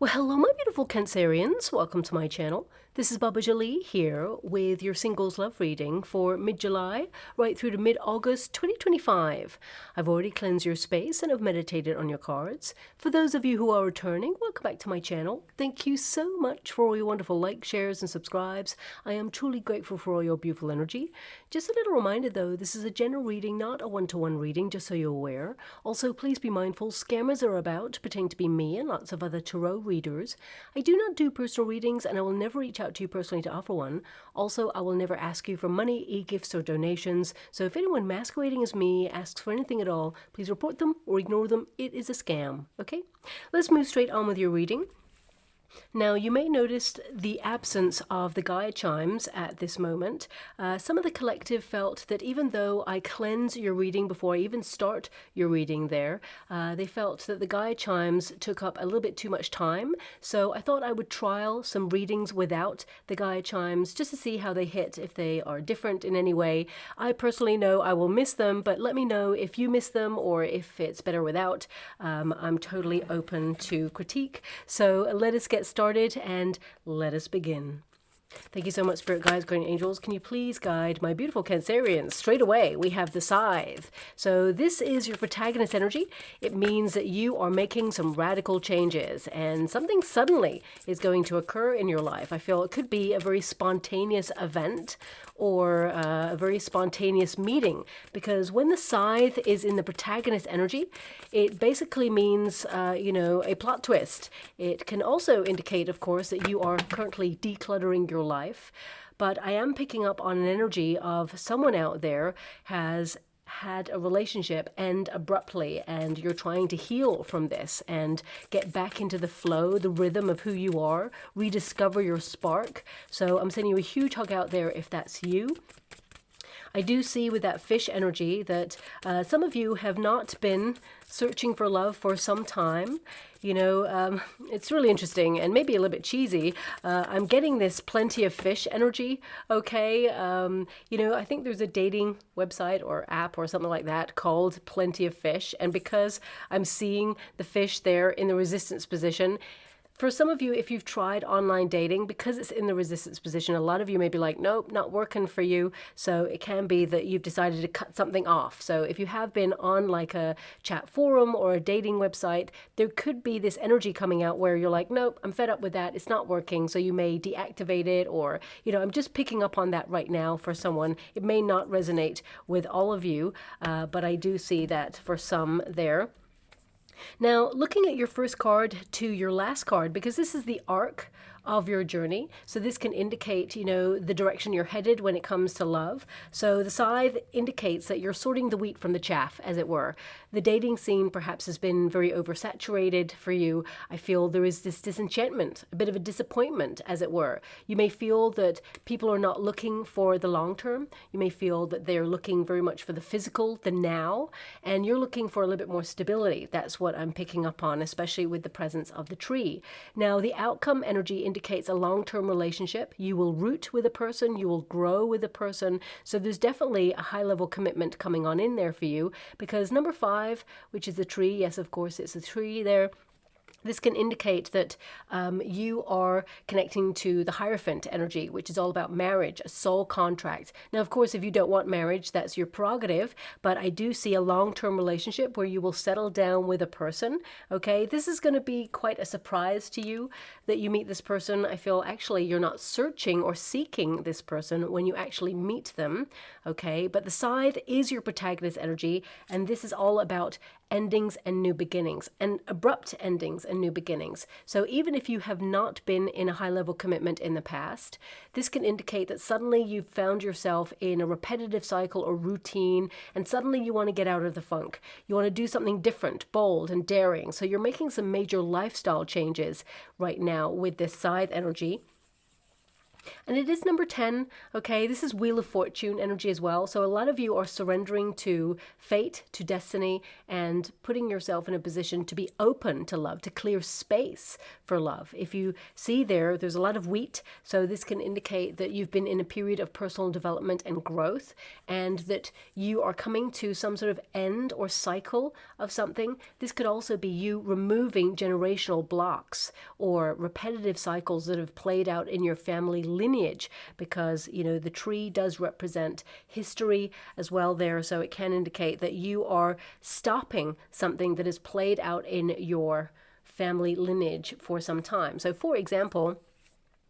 Well, hello, my beautiful Cancerians. Welcome to my channel. This is Baba Jolie here with your singles love reading for mid-July right through to mid-August 2025. I've already cleansed your space and have meditated on your cards. For those of you who are returning, welcome back to my channel. Thank you so much for all your wonderful likes, shares, and subscribes. I am truly grateful for all your beautiful energy. Just a little reminder though, this is a general reading, not a one-to-one reading, just so you're aware. Also, please be mindful, scammers are about, pretending to be me and lots of other tarot readers. I do not do personal readings and I will never reach out to you personally to offer one. Also, I will never ask you for money, e-gifts, or donations. So if anyone masquerading as me asks for anything at all, please report them or ignore them. It is a scam, okay? Let's move straight on with your reading. Now, you may notice the absence of the Gaia chimes at this moment. Some of the collective felt that even though I cleanse your reading before I even start your reading there, they felt that the Gaia chimes took up a little bit too much time. So I thought I would trial some readings without the Gaia chimes just to see how they hit, if they are different in any way. I personally know I will miss them, but let me know if you miss them or if it's better without. I'm totally open to critique. So let us get started and let us begin. Thank you so much, Spirit Guides, Guardian Angels. Can you please guide my beautiful Cancerians? Straight away, we have the Scythe. So this is your protagonist energy. It means that you are making some radical changes and something suddenly is going to occur in your life. I feel it could be a very spontaneous event or a very spontaneous meeting, because when the Scythe is in the protagonist energy, it basically means, a plot twist. It can also indicate, of course, that you are currently decluttering your life, but I am picking up on an energy of someone out there has had a relationship end abruptly and you're trying to heal from this and get back into the flow, the rhythm of who you are, rediscover your spark. So I'm sending you a huge hug out there if that's you. I do see with that fish energy that some of you have not been searching for love for some time. It's really interesting and maybe a little bit cheesy. I'm getting this plenty of fish energy, okay? I think there's a dating website or app or something like that called Plenty of Fish. And because I'm seeing the fish there in the resistance position, for some of you, if you've tried online dating, because it's in the resistance position, a lot of you may be like, nope, not working for you. So it can be that you've decided to cut something off. So if you have been on like a chat forum or a dating website, there could be this energy coming out where you're like, nope, I'm fed up with that. It's not working. So you may deactivate it, or, I'm just picking up on that right now for someone. It may not resonate with all of you, but I do see that for some there. Now, looking at your first card to your last card, because this is the arc of your journey, so this can indicate, the direction you're headed when it comes to love. So the Scythe indicates that you're sorting the wheat from the chaff, as it were. The dating scene perhaps has been very oversaturated for you. I feel there is this disenchantment, a bit of a disappointment, as it were. You may feel that people are not looking for the long term. You may feel that they're looking very much for the physical, the now, and you're looking for a little bit more stability. That's what I'm picking up on, especially with the presence of the tree. Now, the outcome energy indicates a long-term relationship. You will root with a person, you will grow with a person. So there's definitely a high-level commitment coming on in there for you, because number 5, which is the tree, yes, of course, it's a tree there. This can indicate that you are connecting to the Hierophant energy, which is all about marriage, a soul contract. Now, of course, if you don't want marriage, that's your prerogative, but I do see a long-term relationship where you will settle down with a person, okay? This is going to be quite a surprise to you that you meet this person. I feel actually you're not searching or seeking this person when you actually meet them, okay? But the Scythe is your protagonist energy, and this is all about endings and new beginnings, and abrupt endings and new beginnings. So even if you have not been in a high-level commitment in the past, this can indicate that suddenly you've found yourself in a repetitive cycle or routine, and suddenly you want to get out of the funk. You want to do something different, bold, and daring. So you're making some major lifestyle changes right now with this Scythe energy. And it is number 10, okay? This is Wheel of Fortune energy as well. So a lot of you are surrendering to fate, to destiny, and putting yourself in a position to be open to love, to clear space for love. If you see there's a lot of wheat. So this can indicate that you've been in a period of personal development and growth, and that you are coming to some sort of end or cycle of something. This could also be you removing generational blocks or repetitive cycles that have played out in your family lineage, because the tree does represent history as well there, so it can indicate that you are stopping something that has played out in your family lineage for some time. So for example,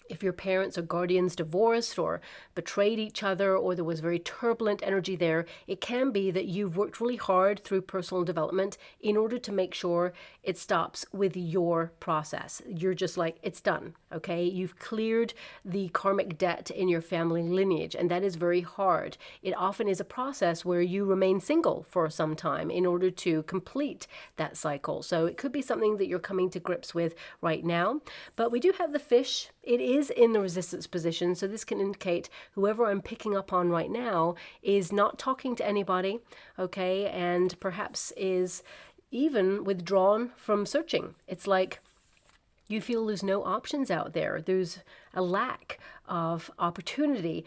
if your parents or guardians divorced or betrayed each other, or there was very turbulent energy there, it can be that you've worked really hard through personal development in order to make sure it stops with your process. You're just like, it's done, okay? You've cleared the karmic debt in your family lineage, and that is very hard. It often is a process where you remain single for some time in order to complete that cycle. So it could be something that you're coming to grips with right now. But we do have the fish. It is in the resistance position, so this can indicate whoever I'm picking up on right now is not talking to anybody, okay, and perhaps is even withdrawn from searching. It's like you feel there's no options out there. There's a lack of opportunity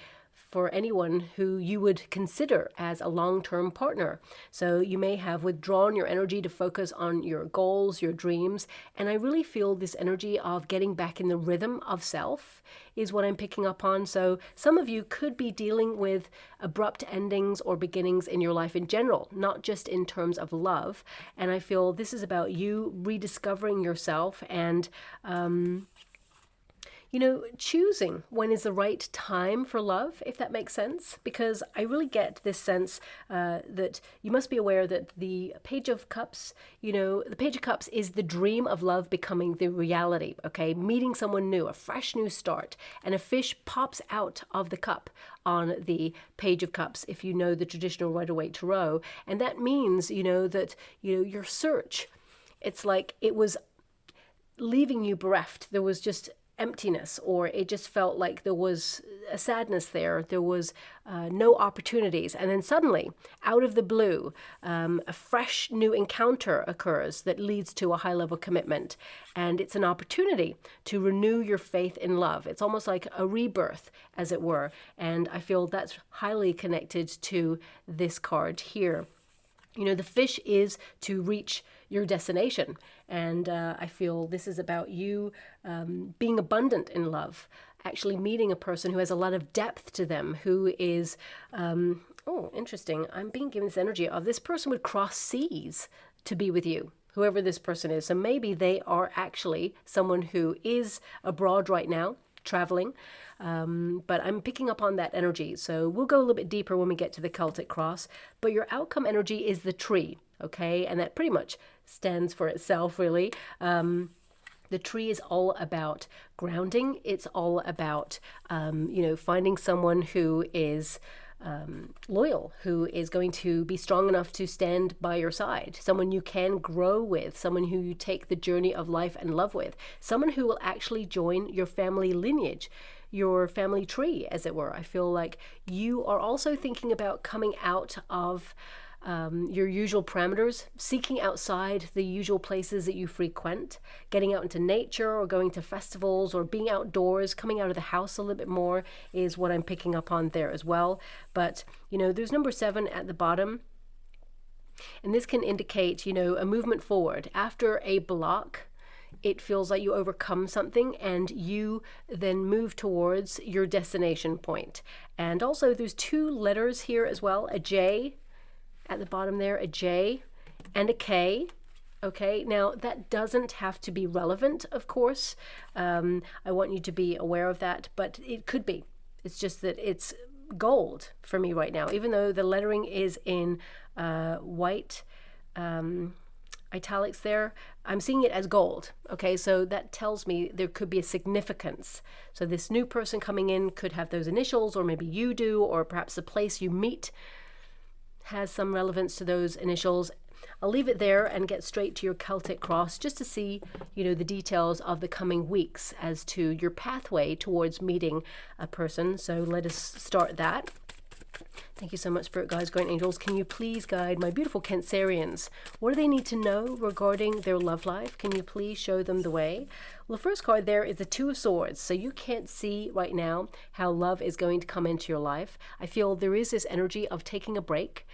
for anyone who you would consider as a long-term partner. So you may have withdrawn your energy to focus on your goals, your dreams, and I really feel this energy of getting back in the rhythm of self is what I'm picking up on. So some of you could be dealing with abrupt endings or beginnings in your life in general, not just in terms of love. And I feel this is about you rediscovering yourself and choosing when is the right time for love, if that makes sense. Because I really get this sense that you must be aware that the Page of Cups, the Page of Cups is the dream of love becoming the reality, okay? Meeting someone new, a fresh new start, and a fish pops out of the cup on the Page of Cups, if you know the traditional Rider-Waite Tarot. And that means, that, your search, it's like it was leaving you bereft. There was just emptiness, or it just felt like there was a sadness there. There was no opportunities. And then suddenly, out of the blue, a fresh new encounter occurs that leads to a high-level commitment. And it's an opportunity to renew your faith in love. It's almost like a rebirth, as it were. And I feel that's highly connected to this card here. The fish is to reach your destination. And I feel this is about you being abundant in love, actually meeting a person who has a lot of depth to them, who is, interesting. I'm being given this energy of this person would cross seas to be with you, whoever this person is. So maybe they are actually someone who is abroad right now, traveling. But I'm picking up on that energy. So we'll go a little bit deeper when we get to the Celtic cross. But your outcome energy is the tree, okay? And that pretty much stands for itself, really. The tree is all about grounding. It's all about, finding someone who is loyal, who is going to be strong enough to stand by your side, someone you can grow with, someone who you take the journey of life and love with, someone who will actually join your family lineage, your family tree, as it were. I feel like you are also thinking about coming out of your usual parameters, seeking outside the usual places that you frequent, getting out into nature or going to festivals or being outdoors, coming out of the house a little bit more is what I'm picking up on there as well. But, there's number 7 at the bottom. And this can indicate, a movement forward. After a block, it feels like you overcome something and you then move towards your destination point. And also there's 2 letters here as well, a J at the bottom there, a J and a K. Okay, now that doesn't have to be relevant, of course. I want you to be aware of that, but it could be. It's just that it's gold for me right now, even though the lettering is in white italics there. I'm seeing it as gold. Okay, so that tells me there could be a significance. So this new person coming in could have those initials, or maybe you do, or perhaps the place you meet has some relevance to those initials. I'll leave it there and get straight to your Celtic cross just to see, the details of the coming weeks as to your pathway towards meeting a person. So let us start that. Thank you so much, Spirit Guides, Guardian Angels. Can you please guide my beautiful Cancerians? What do they need to know regarding their love life? Can you please show them the way? Well, the first card there is the Two of Swords. So you can't see right now how love is going to come into your life. I feel there is this energy of taking a break.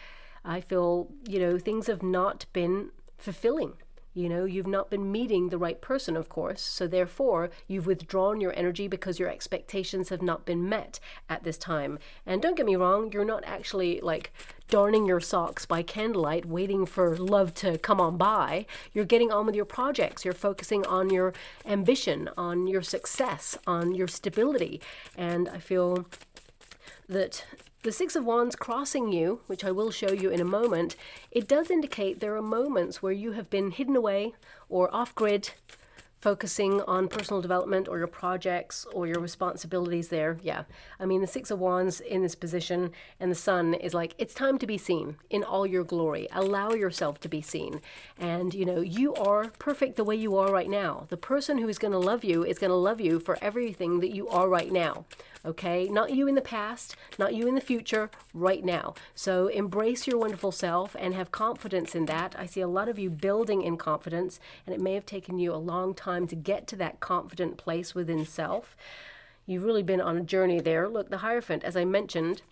I feel, things have not been fulfilling. You've not been meeting the right person, of course. So therefore, you've withdrawn your energy because your expectations have not been met at this time. And don't get me wrong, you're not actually like darning your socks by candlelight, waiting for love to come on by. You're getting on with your projects. You're focusing on your ambition, on your success, on your stability. And I feel that the Six of Wands crossing you, which I will show you in a moment, it does indicate there are moments where you have been hidden away or off-grid, focusing on personal development or your projects or your responsibilities there. Yeah, I mean, the Six of Wands in this position and the Sun is like, it's time to be seen in all your glory. Allow yourself to be seen. And, you are perfect the way you are right now. The person who is going to love you is going to love you for everything that you are right now. Okay, not you in the past, not you in the future, right now. So embrace your wonderful self and have confidence in that. I see a lot of you building in confidence, and it may have taken you a long time to get to that confident place within self. You've really been on a journey there. Look, the Hierophant, as I mentioned,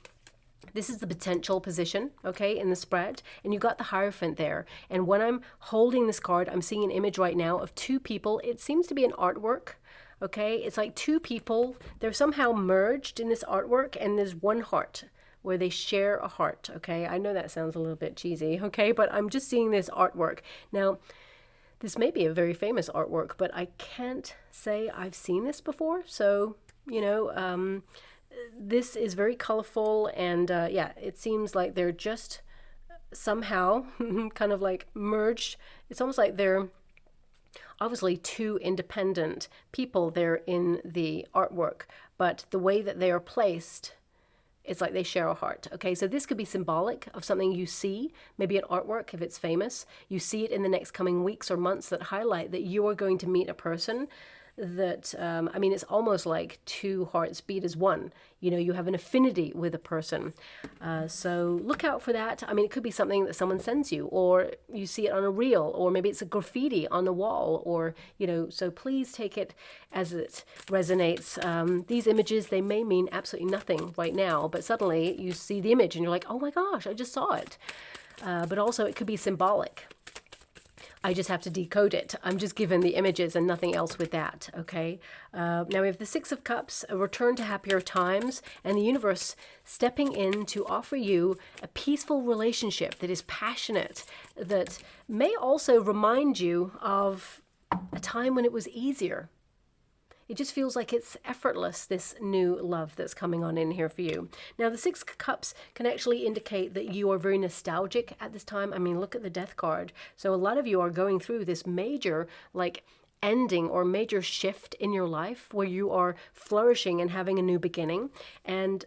this is the potential position, okay, in the spread, and you got the Hierophant there. And when I'm holding this card, I'm seeing an image right now of two people. It seems to be an artwork. Okay, it's like two people, they're somehow merged in this artwork, and there's one heart where they share a heart. Okay, I know that sounds a little bit cheesy, okay, but I'm just seeing this artwork. Now, this may be a very famous artwork, but I can't say I've seen this before. So, this is very colorful, and yeah, it seems like they're just somehow kind of like merged. It's almost like they're obviously two independent people there in the artwork, but the way that they are placed, it's like they share a heart. Okay, so this could be symbolic of something you see, maybe an artwork if it's famous. You see it in the next coming weeks or months that highlight that you are going to meet a person that, I mean, it's almost like two hearts beat as one. You have an affinity with a person. So look out for that. I mean, it could be something that someone sends you, or you see it on a reel, or maybe it's a graffiti on the wall, or, so please take it as it resonates. These images, they may mean absolutely nothing right now, but suddenly you see the image and you're like, oh my gosh, I just saw it. But also it could be symbolic. I just have to decode it. I'm just given the images and nothing else with that, okay? Now we have the Six of Cups, a return to happier times, and the universe stepping in to offer you a peaceful relationship that is passionate, that may also remind you of a time when it was easier. It just feels like it's effortless, this new love that's coming on in here for you. Now, the Six of Cups can actually indicate that you are very nostalgic at this time. I mean, look at the Death card. So a lot of you are going through this major, ending or major shift in your life where you are flourishing and having a new beginning. And,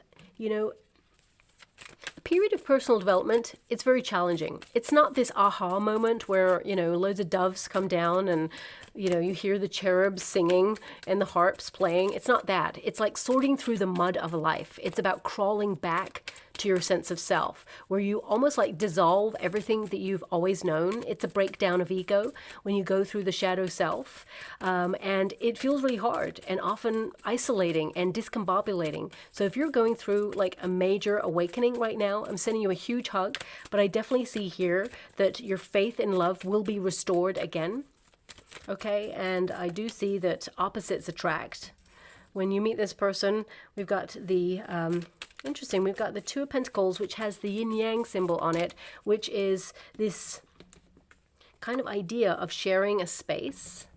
a period of personal development, it's very challenging. It's not this aha moment where, loads of doves come down and, you hear the cherubs singing and the harps playing. It's not that. It's like sorting through the mud of life. It's about crawling back to your sense of self, where you almost like dissolve everything that you've always known. It's a breakdown of ego when you go through the shadow self. And it feels really hard and often isolating and discombobulating. So if you're going through a major awakening right now, I'm sending you a huge hug, but I definitely see here that your faith in love will be restored again. Okay, and I do see that opposites attract. When you meet this person, we've got the, interesting, we've got the Two of Pentacles, which has the yin-yang symbol on it, which is this kind of idea of sharing a space,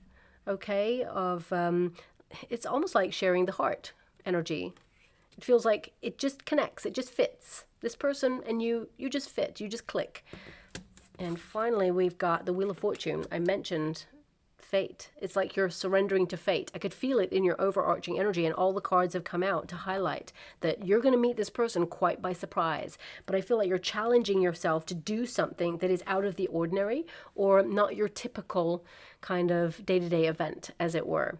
okay, of, it's almost like sharing the heart energy. It feels like it just connects, it just fits. This person and you just fit, you just click. And finally, we've got the Wheel of Fortune. I mentioned fate. It's like you're surrendering to fate. I could feel it in your overarching energy, and all the cards have come out to highlight that you're going to meet this person quite by surprise. But I feel like you're challenging yourself to do something that is out of the ordinary, or not your typical kind of day-to-day event, as it were.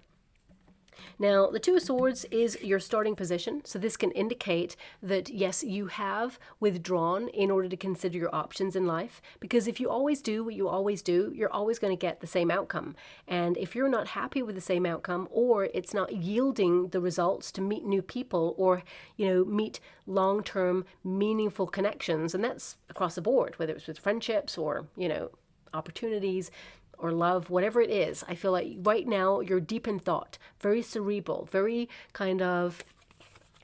Now, the Two of Swords is your starting position, so this can indicate that, yes, you have withdrawn in order to consider your options in life, because if you always do what you always do, you're always going to get the same outcome. And if you're not happy with the same outcome, or it's not yielding the results to meet new people, or, meet long-term meaningful connections, and that's across the board, whether it's with friendships or, opportunities, or love, whatever it is. I feel like right now you're deep in thought, very cerebral, very kind of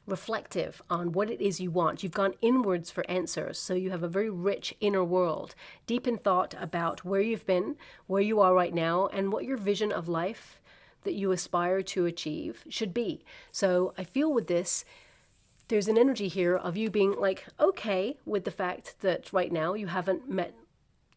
reflective on what it is you want. You've gone inwards for answers, so you have a very rich inner world, deep in thought about where you've been, where you are right now, and what your vision of life that you aspire to achieve should be. So I feel with this, there's an energy here of you being like okay with the fact that right now you haven't met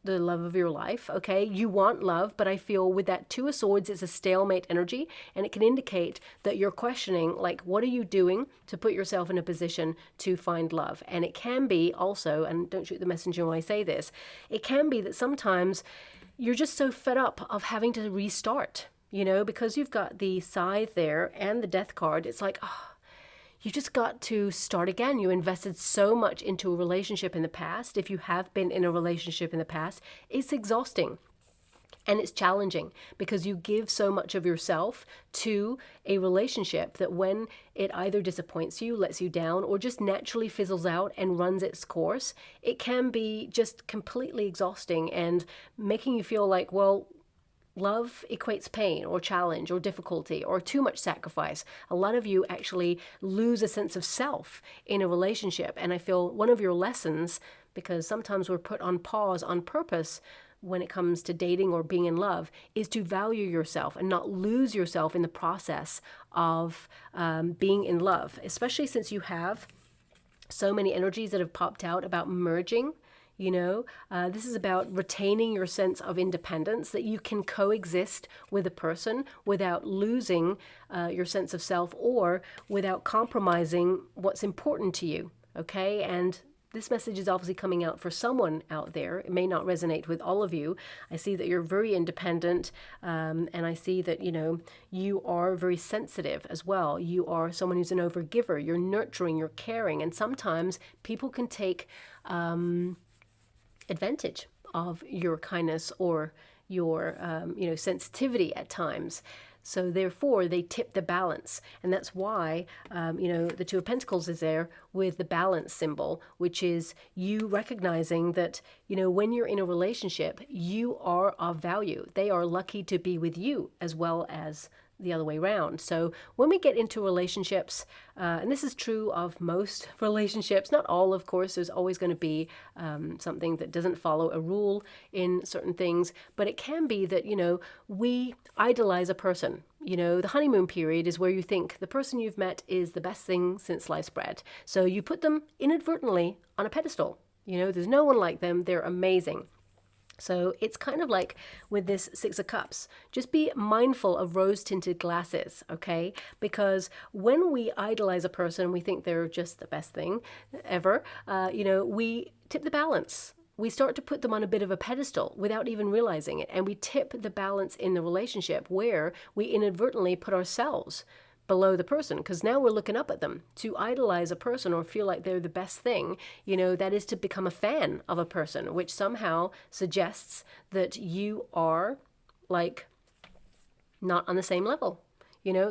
the love of your life. Okay, you want love, but I feel with that Two of Swords, it's a stalemate energy, and it can indicate that you're questioning, like, what are you doing to put yourself in a position to find love? And it can be also, and don't shoot the messenger when I say this, it can be that sometimes you're just so fed up of having to restart, because you've got the Scythe there and the Death card. It's like, you just got to start again. You invested so much into a relationship in the past. If you have been in a relationship in the past, it's exhausting and it's challenging because you give so much of yourself to a relationship that when it either disappoints you, lets you down, or just naturally fizzles out and runs its course, it can be just completely exhausting and making you feel like, well, love equates pain or challenge or difficulty or too much sacrifice. A lot of you actually lose a sense of self in a relationship. And I feel one of your lessons, because sometimes we're put on pause on purpose when it comes to dating or being in love, is to value yourself and not lose yourself in the process of being in love, especially since you have so many energies that have popped out about merging. This is about retaining your sense of independence, that you can coexist with a person without losing your sense of self or without compromising what's important to you. Okay. And this message is obviously coming out for someone out there. It may not resonate with all of you. I see that you're very independent, and I see that, you are very sensitive as well. You are someone who's an overgiver. You're nurturing, you're caring, and sometimes people can take advantage of your kindness or your sensitivity at times. So therefore they tip the balance, and that's why the Two of Pentacles is there with the balance symbol, which is you recognizing that when you're in a relationship, you are of value. They are lucky to be with you as well as the other way around. So when we get into relationships, and this is true of most relationships, not all, of course, there's always going to be something that doesn't follow a rule in certain things, but it can be that, we idolize a person. The honeymoon period is where you think the person you've met is the best thing since sliced bread. So you put them inadvertently on a pedestal. There's no one like them. They're amazing. So it's kind of like with this Six of Cups, just be mindful of rose-tinted glasses, okay? Because when we idolize a person, we think they're just the best thing ever, we tip the balance. We start to put them on a bit of a pedestal without even realizing it. And we tip the balance in the relationship where we inadvertently put ourselves below the person, because now we're looking up at them. To idolize a person or feel like they're the best thing, that is to become a fan of a person, which somehow suggests that you are like not on the same level.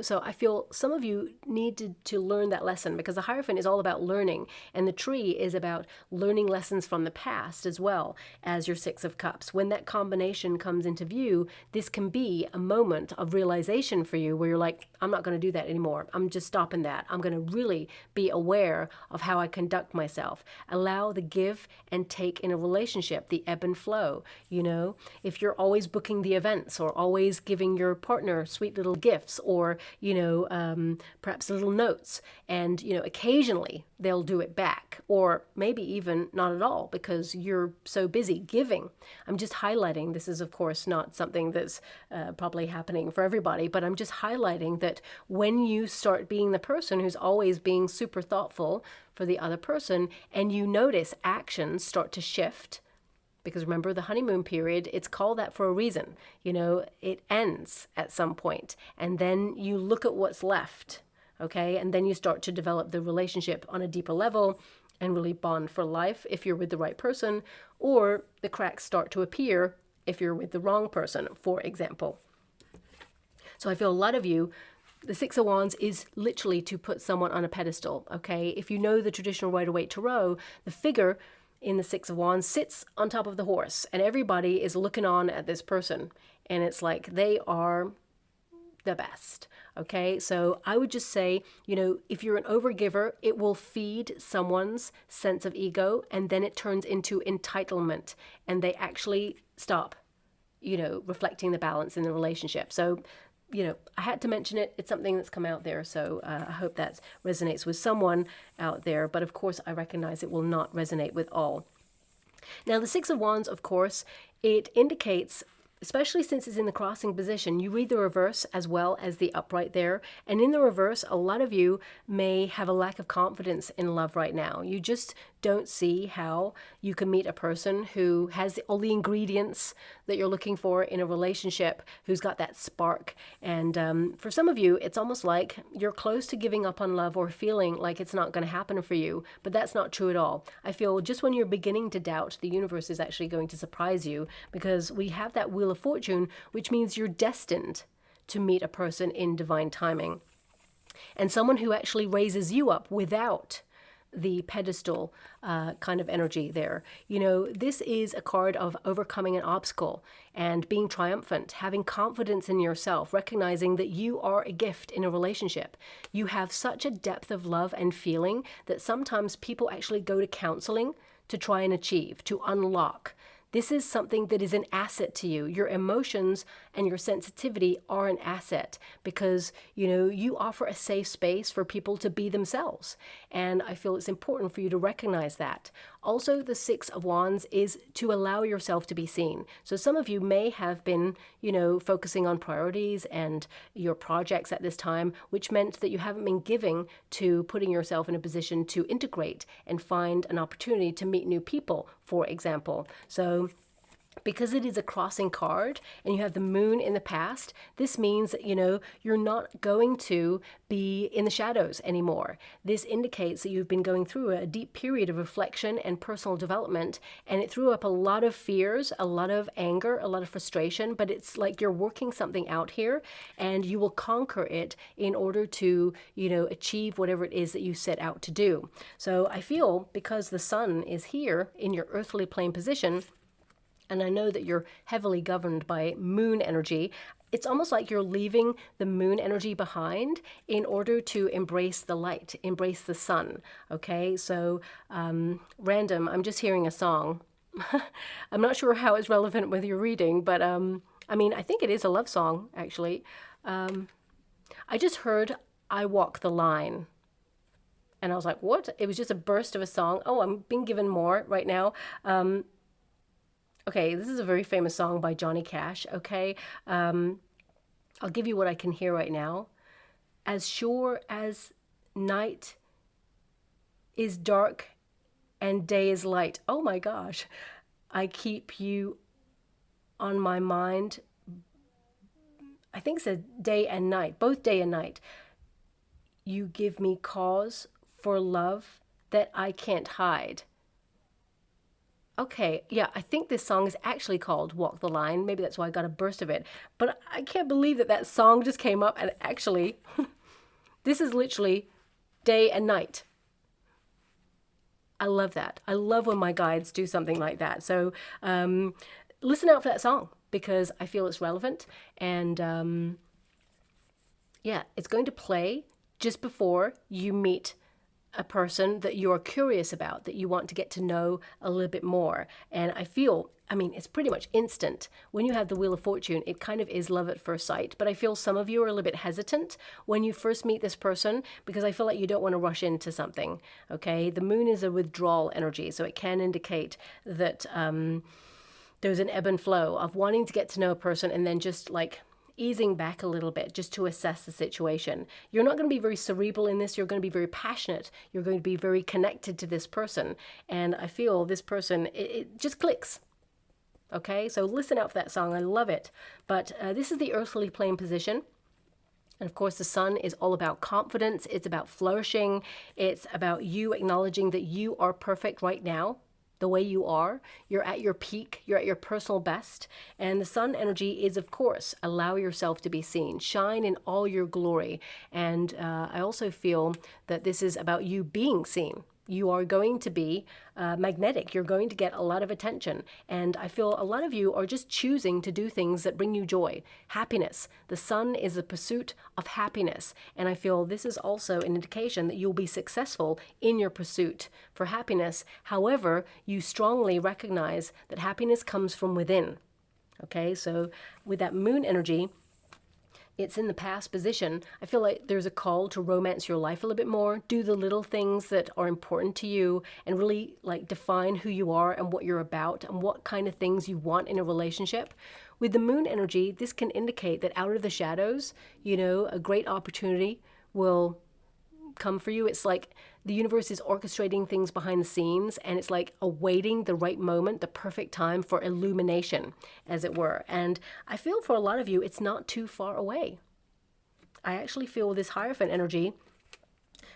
So I feel some of you need to learn that lesson, because the Hierophant is all about learning, and the tree is about learning lessons from the past as well as your Six of Cups. When that combination comes into view, this can be a moment of realization for you where you're like, I'm not going to do that anymore. I'm just stopping that. I'm going to really be aware of how I conduct myself. Allow the give and take in a relationship, the ebb and flow. If you're always booking the events or always giving your partner sweet little gifts or or, perhaps little notes. And, occasionally they'll do it back, or maybe even not at all because you're so busy giving. I'm just highlighting, this is of course not something that's probably happening for everybody, but I'm just highlighting that when you start being the person who's always being super thoughtful for the other person, and you notice actions start to shift, because remember, the honeymoon period, it's called that for a reason. It ends at some point, and then you look at what's left, okay? And then you start to develop the relationship on a deeper level and really bond for life if you're with the right person, or the cracks start to appear if you're with the wrong person, for example. So I feel a lot of you, the Six of Wands is literally to put someone on a pedestal, okay? If you know the traditional Rider-Waite Tarot, the figure in the Six of Wands sits on top of the horse, and everybody is looking on at this person, and it's like they are the best, okay? So I would just say, if you're an overgiver, it will feed someone's sense of ego, and then it turns into entitlement, and they actually stop, reflecting the balance in the relationship. So I had to mention it. It's something that's come out there, so I hope that resonates with someone out there. But of course, I recognize it will not resonate with all. Now, the Six of Wands, of course, it indicates, especially since it's in the crossing position, you read the reverse as well as the upright there. And in the reverse, a lot of you may have a lack of confidence in love right now. You just don't see how you can meet a person who has all the ingredients that you're looking for in a relationship, who's got that spark. And for some of you, it's almost like you're close to giving up on love or feeling like it's not going to happen for you. But that's not true at all. I feel just when you're beginning to doubt, the universe is actually going to surprise you, because we have that Wheel of Fortune, which means you're destined to meet a person in divine timing. And someone who actually raises you up without the pedestal kind of energy there. This is a card of overcoming an obstacle and being triumphant, having confidence in yourself, recognizing that you are a gift in a relationship. You have such a depth of love and feeling that sometimes people actually go to counseling to try and achieve, to unlock. This is something that is an asset to you. Your emotions and your sensitivity are an asset because, you offer a safe space for people to be themselves. And I feel it's important for you to recognize that. Also, the Six of Wands is to allow yourself to be seen. So some of you may have been, focusing on priorities and your projects at this time, which meant that you haven't been giving to putting yourself in a position to integrate and find an opportunity to meet new people, for example. So because it is a crossing card and you have the moon in the past, this means that, you're not going to be in the shadows anymore. This indicates that you've been going through a deep period of reflection and personal development, and it threw up a lot of fears, a lot of anger, a lot of frustration, but it's like you're working something out here, and you will conquer it in order to, achieve whatever it is that you set out to do. So I feel because the sun is here in your earthly plane position, and I know that you're heavily governed by moon energy, it's almost like you're leaving the moon energy behind in order to embrace the light, embrace the sun, okay? So random, I'm just hearing a song. I'm not sure how it's relevant with your reading, but I think it is a love song, actually. I just heard I Walk the Line. And I was like, what? It was just a burst of a song. Oh, I'm being given more right now. Okay, this is a very famous song by Johnny Cash, okay? I'll give you what I can hear right now. As sure as night is dark and day is light. Oh my gosh. I keep you on my mind. I think it said day and night, both day and night. You give me cause for love that I can't hide. Okay, yeah, I think this song is actually called Walk the Line. Maybe that's why I got a burst of it. But I can't believe that song just came up, and actually, this is literally day and night. I love that. I love when my guides do something like that. So listen out for that song because I feel it's relevant. And yeah, it's going to play just before you meet a person that you're curious about, that you want to get to know a little bit more. And I feel, I mean, it's pretty much instant. When you have the Wheel of Fortune, it kind of is love at first sight. But I feel some of you are a little bit hesitant when you first meet this person, because I feel like you don't want to rush into something, okay? The moon is a withdrawal energy, so it can indicate that there's an ebb and flow of wanting to get to know a person and then just like easing back a little bit just to assess the situation. You're not going to be very cerebral in this. You're going to be very passionate. You're going to be very connected to this person. And I feel this person, it just clicks. Okay, so listen out for that song. I love it. But this is the earthly plane position. And of course, the sun is all about confidence. It's about flourishing. It's about you acknowledging that you are perfect right now. The way you are, you're at your peak, you're at your personal best. And the sun energy is, of course, allow yourself to be seen, shine in all your glory. And I also feel that this is about you being seen. You are going to be magnetic. You're going to get a lot of attention. And I feel a lot of you are just choosing to do things that bring you joy, happiness. The sun is the pursuit of happiness. And I feel this is also an indication that you'll be successful in your pursuit for happiness. However, you strongly recognize that happiness comes from within. Okay, so with that moon energy, it's in the past position. I feel like there's a call to romance your life a little bit more, do the little things that are important to you, and really like define who you are and what you're about and what kind of things you want in a relationship. With the moon energy, this can indicate that out of the shadows, you know, a great opportunity will come for you. It's like the universe is orchestrating things behind the scenes, and it's like awaiting the right moment, the perfect time for illumination, as it were. And I feel for a lot of you, it's not too far away. I actually feel this Hierophant energy.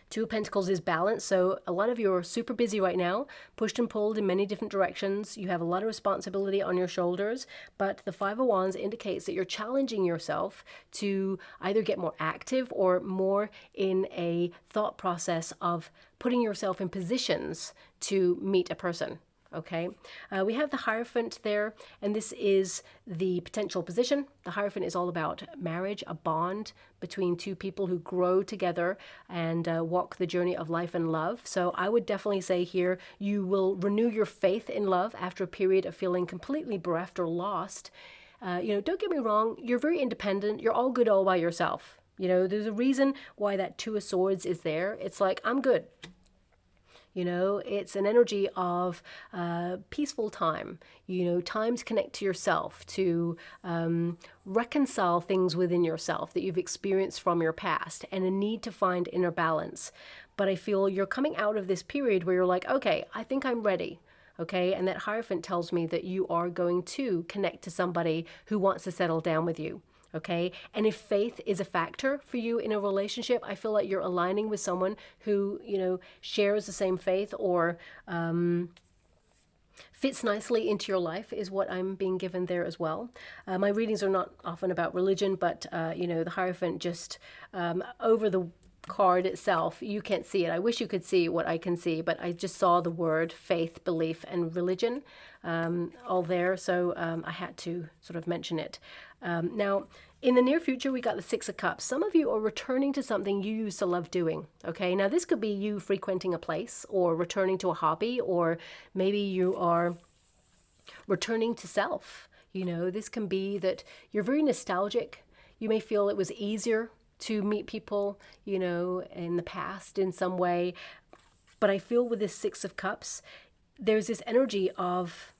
Two of Pentacles is balance, so a lot of you are super busy right now, pushed and pulled in many different directions. You have a lot of responsibility on your shoulders, but the Five of Wands indicates that you're challenging yourself to either get more active or more in a thought process of putting yourself in positions to meet a person. Okay, we have the Hierophant there, and this is the potential position. The Hierophant is all about marriage, a bond between two people who grow together and walk the journey of life and love. So I would definitely say here, you will renew your faith in love after a period of feeling completely bereft or lost. You know, don't get me wrong, you're very independent. You're all good all by yourself. You know, there's a reason why that Two of Swords is there. It's like, I'm good. You know, it's an energy of peaceful time, you know, time to connect to yourself, to reconcile things within yourself that you've experienced from your past, and a need to find inner balance. But I feel you're coming out of this period where you're like, okay, I think I'm ready. Okay, and that Hierophant tells me that you are going to connect to somebody who wants to settle down with you. Okay, and if faith is a factor for you in a relationship, I feel like you're aligning with someone who, you know, shares the same faith or fits nicely into your life is what I'm being given there as well. My readings are not often about religion, but, you know, the Hierophant just over the card itself, you can't see it. I wish you could see what I can see, but I just saw the word faith, belief, and religion all there, so I had to sort of mention it. Now, in the near future, we got the Six of Cups. Some of you are returning to something you used to love doing, okay? Now, this could be you frequenting a place or returning to a hobby, or maybe you are returning to self. You know, this can be that you're very nostalgic. You may feel it was easier to meet people, you know, in the past in some way. But I feel with this Six of Cups, there's this energy of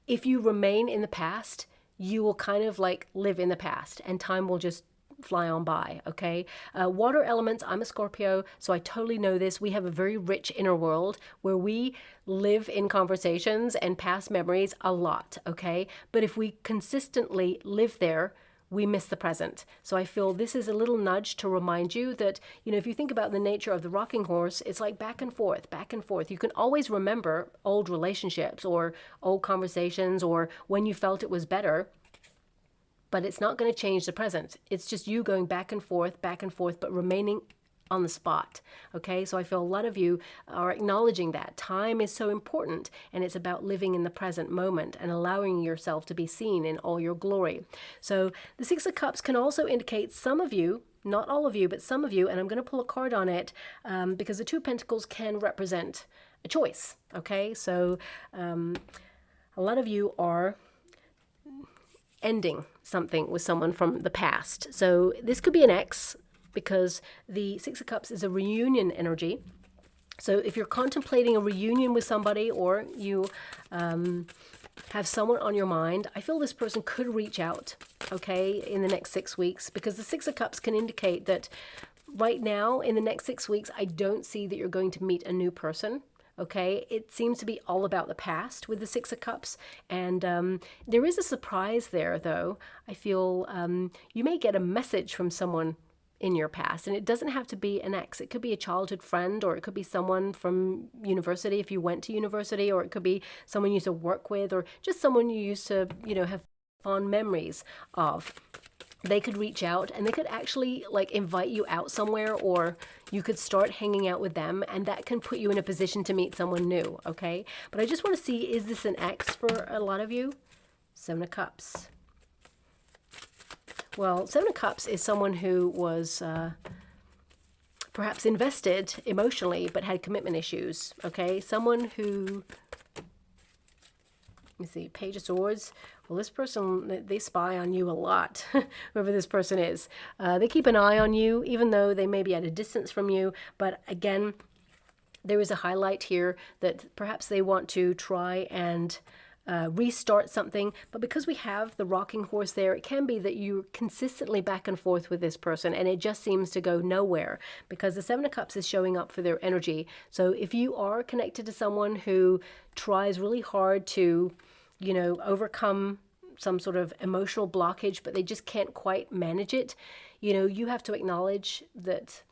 if you remain in the past, you will kind of like live in the past and time will just fly on by, okay? Water elements, I'm a Scorpio, so I totally know this. We have a very rich inner world where we live in conversations and past memories a lot, okay? But if we consistently live there, we miss the present. So I feel this is a little nudge to remind you that, you know, if you think about the nature of the rocking horse, it's like back and forth, back and forth. You can always remember old relationships or old conversations or when you felt it was better, but it's not going to change the present. It's just you going back and forth, but remaining on the spot. Okay, so I feel a lot of you are acknowledging that time is so important, and it's about living in the present moment and allowing yourself to be seen in all your glory. So the Six of Cups can also indicate some of you, not all of you, but some of you, and I'm going to pull a card on it because the Two of Pentacles can represent a choice. Okay, so a lot of you are ending something with someone from the past. So this could be an ex, because the Six of Cups is a reunion energy. So if you're contemplating a reunion with somebody, or you have someone on your mind, I feel this person could reach out, okay, in the next 6 weeks, because the Six of Cups can indicate that right now, in the next 6 weeks, I don't see that you're going to meet a new person. Okay, it seems to be all about the past with the Six of Cups, and there is a surprise there, though. I feel you may get a message from someone in your past, and it doesn't have to be an ex. It could be a childhood friend, or it could be someone from university if you went to university, or it could be someone you used to work with, or just someone you used to, you know, have fond memories of. They could reach out, and they could actually like invite you out somewhere, or you could start hanging out with them, and that can put you in a position to meet someone new. Okay, but I just want to see, is this an ex for a lot of you? Seven of Cups. Well, Seven of Cups is someone who was perhaps invested emotionally but had commitment issues. Okay, someone who, let me see, Page of Swords. Well, this person, they spy on you a lot, whoever this person is. They keep an eye on you, even though they may be at a distance from you. But again, there is a highlight here that perhaps they want to try and restart something. But because we have the rocking horse there, it can be that you're consistently back and forth with this person, and it just seems to go nowhere, because the Seven of Cups is showing up for their energy. So if you are connected to someone who tries really hard to, you know, overcome some sort of emotional blockage, but they just can't quite manage it, you know, you have to acknowledge that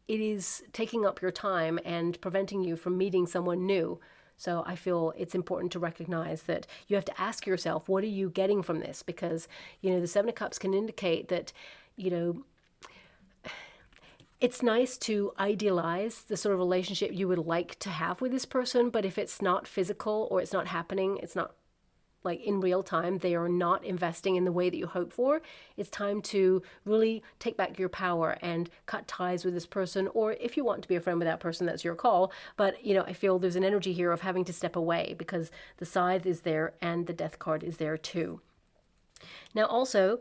it is taking up your time and preventing you from meeting someone new. So I feel it's important to recognize that you have to ask yourself, what are you getting from this? Because, you know, the Seven of Cups can indicate that, you know, it's nice to idealize the sort of relationship you would like to have with this person, but if it's not physical, or it's not happening, it's not like in real time, they are not investing in the way that you hope for, it's time to really take back your power and cut ties with this person. Or if you want to be a friend with that person, that's your call. But, you know, I feel there's an energy here of having to step away, because the Scythe is there and the Death card is there too. Now also,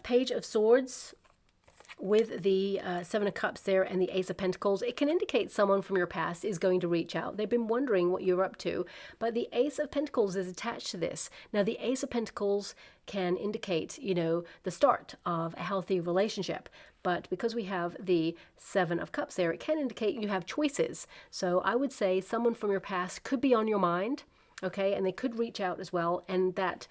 Page of Swords with the Seven of Cups there and the Ace of Pentacles, it can indicate someone from your past is going to reach out. They've been wondering what you're up to, but the Ace of Pentacles is attached to this. Now, the Ace of Pentacles can indicate, you know, the start of a healthy relationship, but because we have the Seven of Cups there, it can indicate you have choices. So I would say someone from your past could be on your mind, okay, and they could reach out as well, and that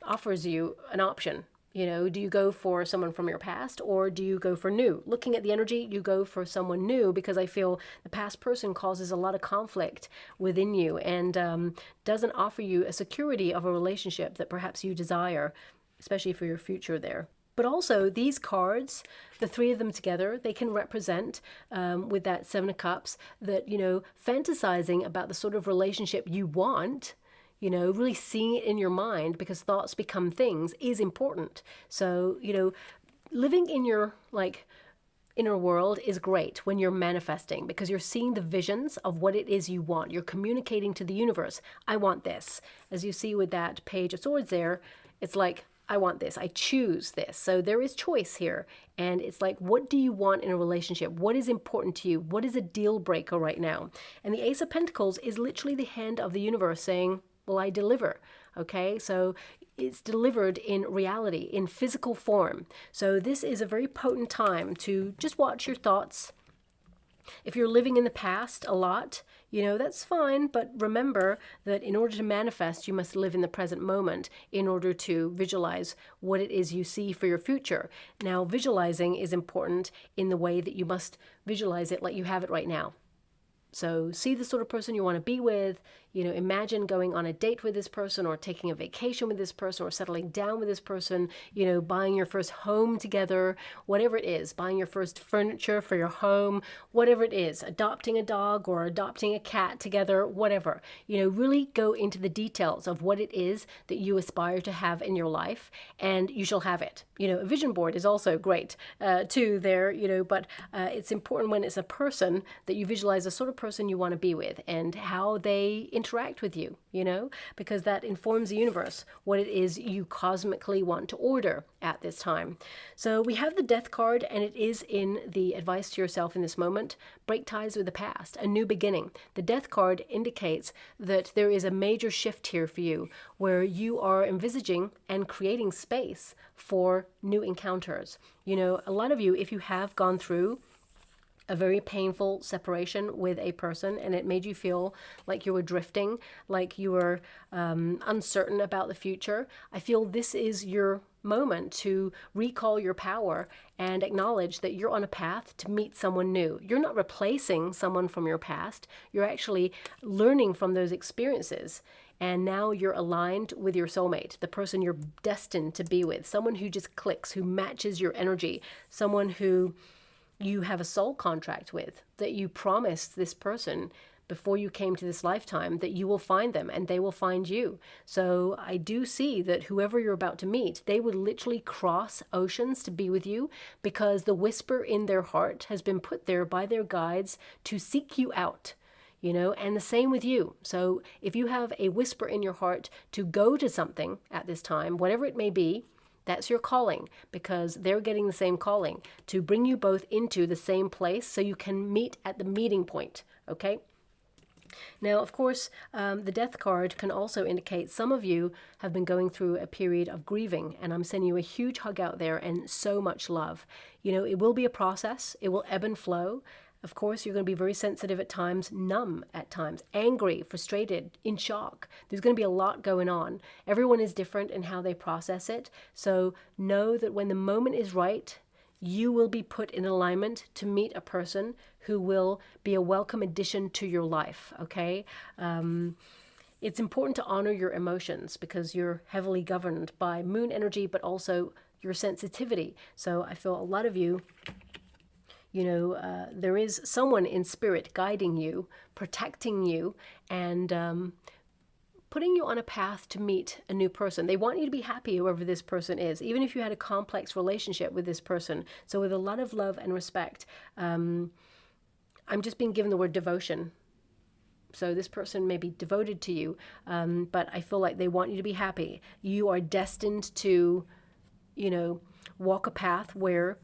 offers you an option. You know, do you go for someone from your past, or do you go for new? Looking at the energy, you go for someone new, because I feel the past person causes a lot of conflict within you, and doesn't offer you a security of a relationship that perhaps you desire, especially for your future there. But also these cards, the three of them together, they can represent, with that Seven of Cups, that, you know, fantasizing about the sort of relationship you want, you know, really seeing it in your mind, because thoughts become things, is important. So, you know, living in your like inner world is great when you're manifesting, because you're seeing the visions of what it is you want. You're communicating to the universe, I want this. As you see with that Page of Swords there, it's like, I want this, I choose this. So there is choice here. And it's like, what do you want in a relationship? What is important to you? What is a deal breaker right now? And the Ace of Pentacles is literally the hand of the universe saying, well, I deliver. Okay, so it's delivered in reality, in physical form. So this is a very potent time to just watch your thoughts. If you're living in the past a lot, you know, that's fine, but remember that in order to manifest, you must live in the present moment in order to visualize what it is you see for your future. Now, visualizing is important in the way that you must visualize it like you have it right now. So see the sort of person you want to be with, You know, imagine going on a date with this person, or taking a vacation with this person, or settling down with this person, you know, buying your first home together, whatever it is, buying your first furniture for your home, whatever it is, adopting a dog or adopting a cat together, whatever. You know, really go into the details of what it is that you aspire to have in your life, and you shall have it. You know, a vision board is also great too there, you know, but it's important when it's a person that you visualize the sort of person you want to be with and how they interact with you, you know, because that informs the universe what it is you cosmically want to order at this time. So we have the Death card, and it is in the advice to yourself in this moment: break ties with the past, a new beginning. The Death card indicates that there is a major shift here for you, where you are envisaging and creating space for new encounters. You know, a lot of you, if you have gone through a very painful separation with a person and it made you feel like you were drifting, like you were uncertain about the future, I feel this is your moment to recall your power and acknowledge that you're on a path to meet someone new. You're not replacing someone from your past. You're actually learning from those experiences. And now you're aligned with your soulmate, the person you're destined to be with, someone who just clicks, who matches your energy, someone who you have a soul contract with, that you promised this person before you came to this lifetime that you will find them and they will find you. So I do see that whoever you're about to meet, they would literally cross oceans to be with you, because the whisper in their heart has been put there by their guides to seek you out. You know, and the same with you. So if you have a whisper in your heart to go to something at this time, whatever it may be, that's your calling, because they're getting the same calling to bring you both into the same place so you can meet at the meeting point, okay? Now, of course, the Death card can also indicate some of you have been going through a period of grieving, and I'm sending you a huge hug out there and so much love. You know, it will be a process. It will ebb and flow. Of course, you're going to be very sensitive at times, numb at times, angry, frustrated, in shock. There's going to be a lot going on. Everyone is different in how they process it. So know that when the moment is right, you will be put in alignment to meet a person who will be a welcome addition to your life, okay? It's important to honor your emotions, because you're heavily governed by moon energy, but also your sensitivity. So I feel a lot of you, you know, there is someone in spirit guiding you, protecting you, and putting you on a path to meet a new person. They want you to be happy, whoever this person is, even if you had a complex relationship with this person. So with a lot of love and respect, I'm just being given the word devotion. So this person may be devoted to you, but I feel like they want you to be happy. You are destined to, you know, walk a path where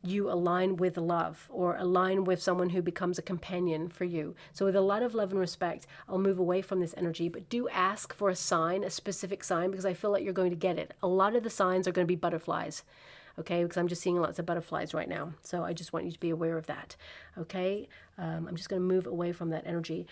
you align with love, or align with someone who becomes a companion for you. So with a lot of love and respect, I'll move away from this energy, but do ask for a sign, a specific sign, because I feel like you're going to get it. A lot of the signs are going to be butterflies, okay? Because I'm just seeing lots of butterflies right now. So I just want you to be aware of that, okay? I'm just going to move away from that energy.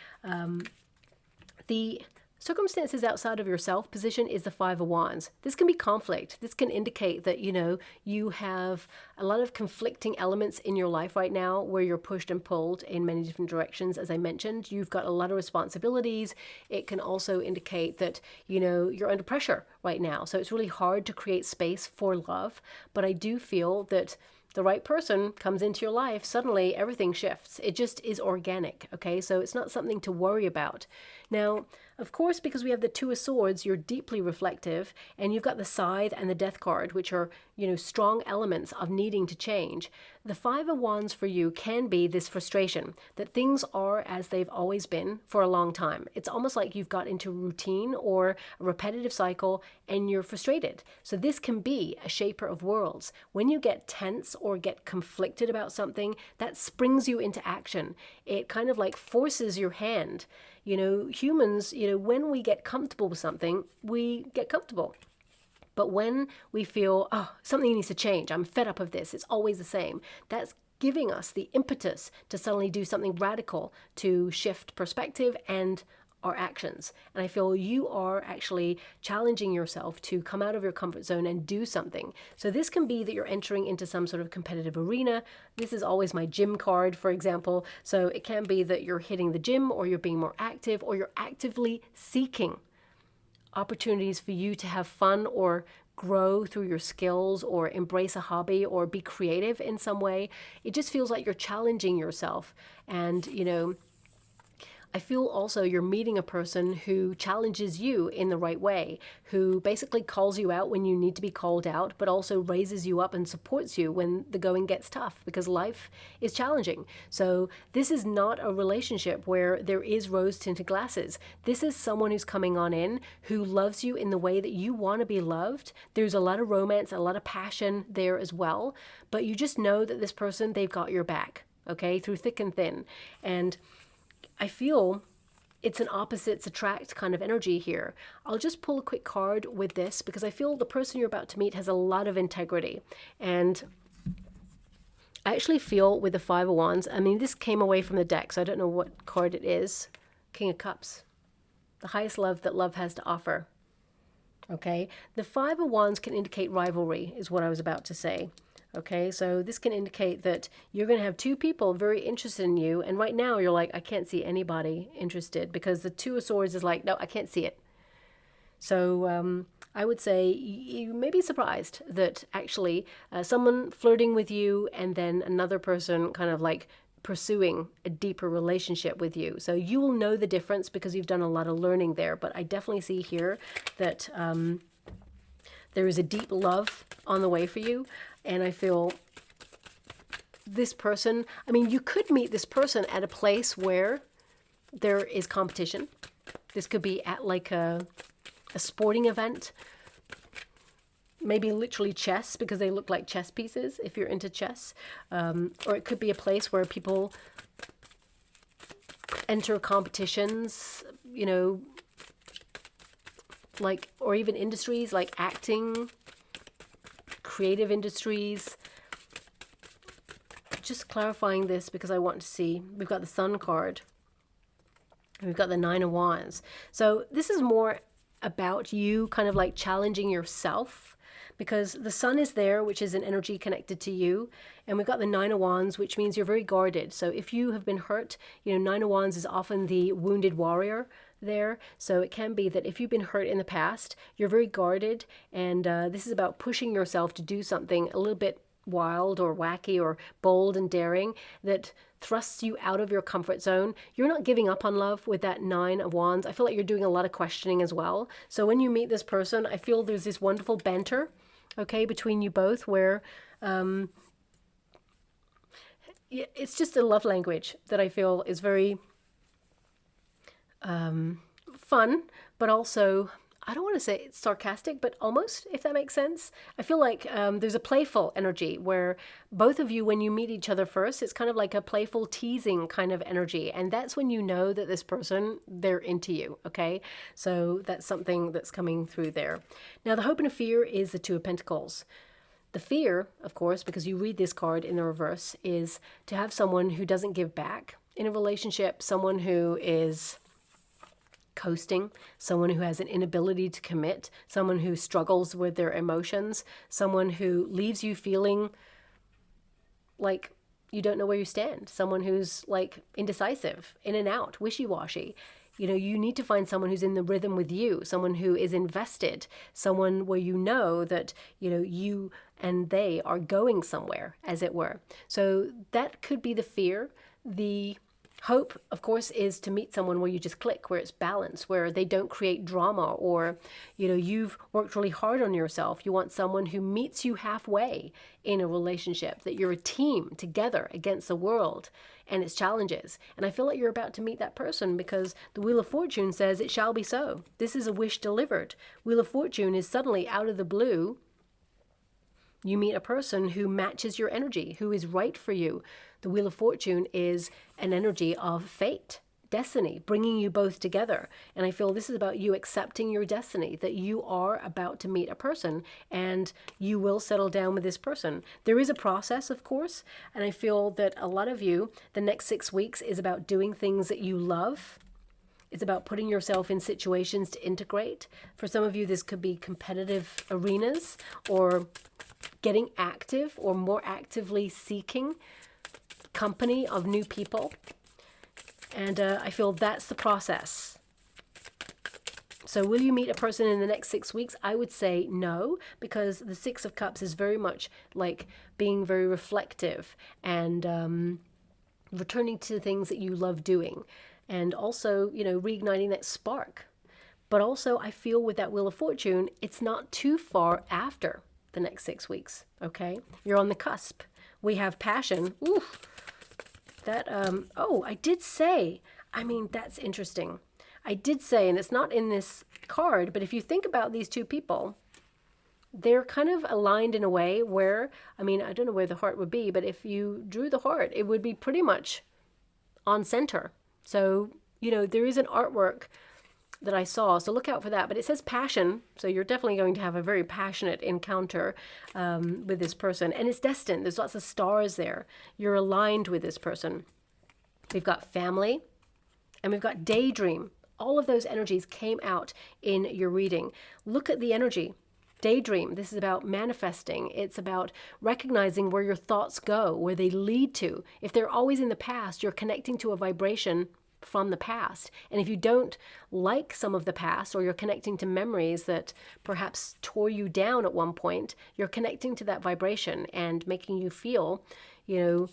The circumstances outside of yourself position is the Five of Wands. This can be conflict. This can indicate that, you know, you have a lot of conflicting elements in your life right now, where you're pushed and pulled in many different directions. As I mentioned, you've got a lot of responsibilities. It can also indicate that, you know, you're under pressure right now. So it's really hard to create space for love. But I do feel that the right person comes into your life, suddenly everything shifts. It just is organic, okay? So it's not something to worry about. Now, of course, because we have the Two of Swords, you're deeply reflective, and you've got the Scythe and the Death card, which are, you know, strong elements of needing to change. The Five of Wands for you can be this frustration that things are as they've always been for a long time. It's almost like you've got into routine or a repetitive cycle and you're frustrated. So this can be a shaper of worlds. When you get tense or get conflicted about something, that springs you into action. It kind of like forces your hand. You know, humans, you know, when we get comfortable with something, we get comfortable. But when we feel, oh, something needs to change, I'm fed up of this, it's always the same, that's giving us the impetus to suddenly do something radical to shift perspective and are actions. And I feel you are actually challenging yourself to come out of your comfort zone and do something. So this can be that you're entering into some sort of competitive arena. This is always my gym card, for example. So it can be that you're hitting the gym, or you're being more active, or you're actively seeking opportunities for you to have fun or grow through your skills or embrace a hobby or be creative in some way. It just feels like you're challenging yourself. And, you know, I feel also you're meeting a person who challenges you in the right way, who basically calls you out when you need to be called out, but also raises you up and supports you when the going gets tough, because life is challenging. So this is not a relationship where there is rose-tinted glasses. This is someone who's coming on in who loves you in the way that you want to be loved. There's a lot of romance, a lot of passion there as well, but you just know that this person, they've got your back, okay, through thick and thin. And I feel it's an opposites attract kind of energy here. I'll just pull a quick card with this because I feel the person you're about to meet has a lot of integrity. And I actually feel with the Five of Wands, I mean, this came away from the deck, so I don't know what card it is. King of Cups. The highest love that love has to offer. Okay. The Five of Wands can indicate rivalry, is what I was about to say. Okay, so this can indicate that you're going to have two people very interested in you. And right now you're like, I can't see anybody interested, because the Two of Swords is like, no, I can't see it. So I would say you may be surprised that actually someone flirting with you and then another person kind of like pursuing a deeper relationship with you. So you will know the difference because you've done a lot of learning there. But I definitely see here that there is a deep love on the way for you. And I feel this person, I mean, you could meet this person at a place where there is competition. This could be at like a sporting event, maybe literally chess, because they look like chess pieces if you're into chess. Or it could be a place where people enter competitions, you know, like, or even industries like acting, creative industries. Just clarifying this because I want to see. We've got the Sun card. We've got the Nine of Wands. So this is more about you kind of like challenging yourself, because the Sun is there, which is an energy connected to you. And we've got the Nine of Wands, which means you're very guarded. So if you have been hurt, you know, Nine of Wands is often the wounded warrior there. So it can be that if you've been hurt in the past, you're very guarded. And this is about pushing yourself to do something a little bit wild or wacky or bold and daring that thrusts you out of your comfort zone. You're not giving up on love with that Nine of Wands. I feel like you're doing a lot of questioning as well. So when you meet this person, I feel there's this wonderful banter, okay, between you both, where it's just a love language that I feel is very fun, but also, I don't want to say it's sarcastic, but almost, if that makes sense. I feel like there's a playful energy where both of you, when you meet each other first, it's kind of like a playful teasing kind of energy. And that's when you know that this person, they're into you, okay? So that's something that's coming through there. Now, the hope and the fear is the Two of Pentacles. The fear, of course, because you read this card in the reverse, is to have someone who doesn't give back in a relationship, someone who is coasting, someone who has an inability to commit, someone who struggles with their emotions, someone who leaves you feeling like you don't know where you stand, someone who's like indecisive, in and out, wishy-washy. You know, you need to find someone who's in the rhythm with you, someone who is invested, someone where you know that, you know, you and they are going somewhere, as it were. So that could be the fear. The hope, of course, is to meet someone where you just click, where it's balanced, where they don't create drama, or, you know, you've worked really hard on yourself. You want someone who meets you halfway in a relationship, that you're a team together against the world and its challenges. And I feel like you're about to meet that person, because the Wheel of Fortune says it shall be so. This is a wish delivered. Wheel of Fortune is suddenly out of the blue. You meet a person who matches your energy, who is right for you. The Wheel of Fortune is an energy of fate, destiny, bringing you both together. And I feel this is about you accepting your destiny, that you are about to meet a person and you will settle down with this person. There is a process, of course, and I feel that a lot of you, the next 6 weeks is about doing things that you love It's about putting yourself in situations to integrate. For some of you, this could be competitive arenas or getting active or more actively seeking company of new people. And I feel that's the process. So will you meet a person in the next 6 weeks? I would say no, because the Six of Cups is very much like being very reflective and returning to things that you love doing. And also, you know, reigniting that spark. But also, I feel with that Wheel of Fortune, it's not too far after the next 6 weeks, okay? You're on the cusp. We have passion. Ooh, that, oh, I did say, I mean, that's interesting. I did say, and it's not in this card, but if you think about these two people, they're kind of aligned in a way where, I mean, I don't know where the heart would be, but if you drew the heart, it would be pretty much on center. So, you know, there is an artwork that I saw, so look out for that. But it says passion, so you're definitely going to have a very passionate encounter with this person. And it's destined. There's lots of stars there. You're aligned with this person. We've got family, and we've got daydream. All of those energies came out in your reading. Look at the energy. Daydream, this is about manifesting. It's about recognizing where your thoughts go, where they lead to. If they're always in the past, you're connecting to a vibration from the past. And if you don't like some of the past, or you're connecting to memories that perhaps tore you down at one point, you're connecting to that vibration and making you feel, you know,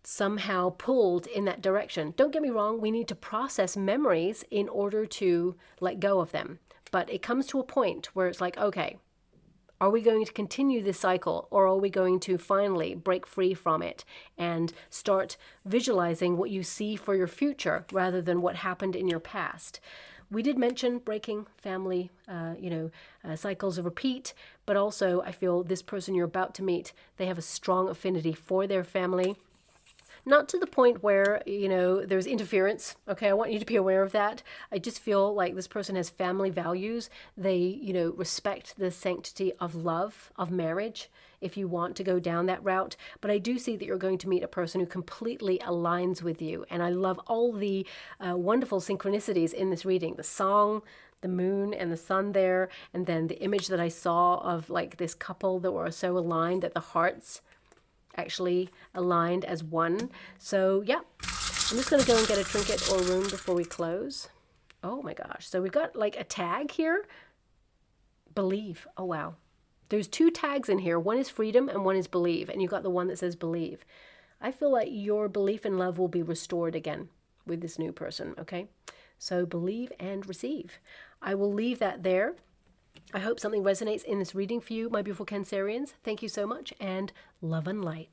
somehow pulled in that direction. Don't get me wrong, we need to process memories in order to let go of them. But it comes to a point where it's like, okay, are we going to continue this cycle, or are we going to finally break free from it and start visualizing what you see for your future rather than what happened in your past? We did mention breaking family, cycles of repeat, but also I feel this person you're about to meet, they have a strong affinity for their family. Not to the point where, you know, there's interference. Okay, I want you to be aware of that. I just feel like this person has family values. They, you know, respect the sanctity of love, of marriage, if you want to go down that route. But I do see that you're going to meet a person who completely aligns with you. And I love all the wonderful synchronicities in this reading. The song, the moon and the sun there. And then the image that I saw of like this couple that were so aligned that the hearts actually aligned as one. So yeah, I'm just going to go and get a trinket or rune before we close. Oh my gosh. So we've got like a tag here. Believe. Oh wow. There's two tags in here. One is freedom and one is believe. And you've got the one that says believe. I feel like your belief in love will be restored again with this new person. Okay. So believe and receive. I will leave that there. I hope something resonates in this reading for you, my beautiful Cancerians. Thank you so much, and love and light.